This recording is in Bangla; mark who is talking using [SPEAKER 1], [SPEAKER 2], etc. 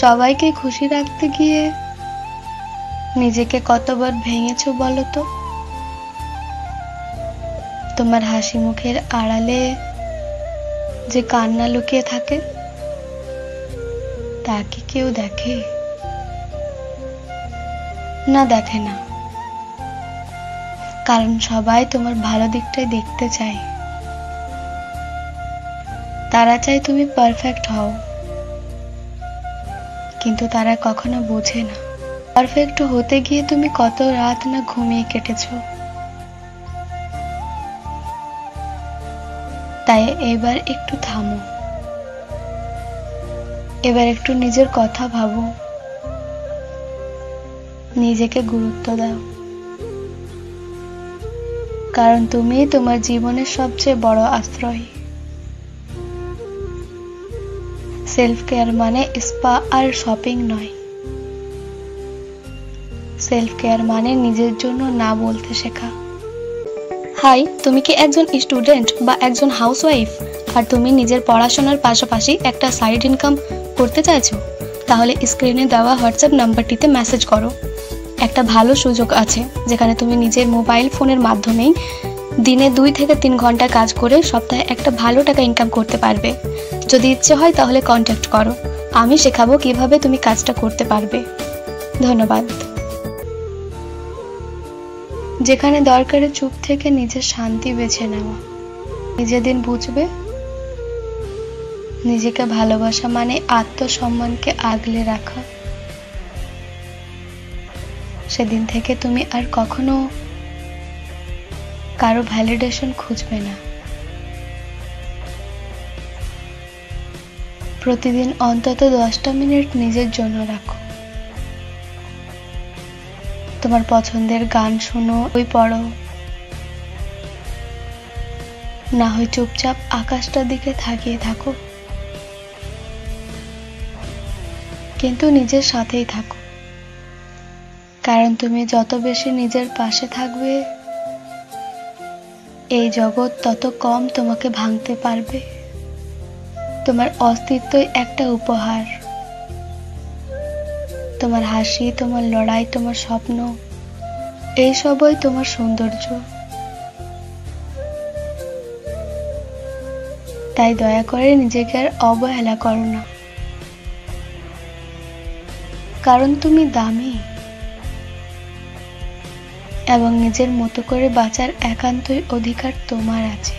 [SPEAKER 1] সবাইকে খুশি রাখতে গিয়ে নিজেকে কতবার ভেঙেছো বলো তো? তোমার হাসি মুখের আড়ালে যে কান্না লুকিয়ে থাকে তা কি কেউ দেখে? না, দেখে না। কারণ সবাই তোমার ভালো দিকটাই দেখতে চায়। তারা চায় তুমি পারফেক্ট হও, কিন্তু তারা কখনো বোঝে না পারফেক্ট হতে গিয়ে তুমি কত রাত না ঘুমিয়ে কেটেছো। তাই এবার একটু থামো, এবার একটু নিজের কথা ভাবো, নিজেকে গুরুত্ব দাও। কারণ তুমি তোমার জীবনের সবচেয়ে বড় আশ্রয়। সেলফ কেয়ার মানে স্পা আর শপিং নয়। সেলফ কেয়ার মানে নিজের জন্য না বলতে শেখা। হাই, তুমি কি একজন স্টুডেন্ট বা একজন হাউসওয়াইফ আর তুমি নিজের পড়াশোনার পাশাপাশি একটা সাইড ইনকাম করতে চাইছো? তাহলে স্ক্রিনে দেওয়া হোয়াটসঅ্যাপ নাম্বারটিতে মেসেজ করো। একটা ভালো সুযোগ আছে যেখানে তুমি নিজের মোবাইল ফোনের মাধ্যমেই দিনে 2 থেকে 3 ঘন্টা কাজ করে সপ্তাহে একটা ভালো টাকা ইনকাম করতে পারবে। যদি ইচ্ছে হয় তাহলে কন্ট্যাক্ট করো, আমি শেখাবো কিভাবে তুমি কাজটা করতে পারবে। ধন্যবাদ। যেখানে দরকারে চুপ থেকে নিজের শান্তি বেছে নেওয়া। নিজের দিন বুঝবে নিজেকে ভালোবাসা মানে আত্মসম্মানকে আগলে রাখা। সেদিন থেকে তুমি আর কখনো কারো ভ্যালিডেশন খুঁজবে না। প্রতিদিন অন্তত 10টা মিনিট নিজের জন্য রাখো। তোমার পছন্দের গান শোনো, বই পড়ো, না হয় চুপচাপ আকাশটার দিকে তাকিয়ে থাকো, কিন্তু নিজের সাথেই থাকো। কারণ তুমি যত বেশি নিজের পাশে থাকবে এই জগৎ তত কম তোমাকে ভাঙতে পারবে। তোমার অস্তিত্বই একটা উপহার। তোমার হাসি, তোমার লড়াই, তোমার স্বপ্ন, এই সবই তোমার সৌন্দর্য। তাই দয়া করে নিজেকে আর অবহেলা করো না। কারণ তুমি দামি এবং নিজের মতো করে বাঁচার একান্তই অধিকার তোমার আছে।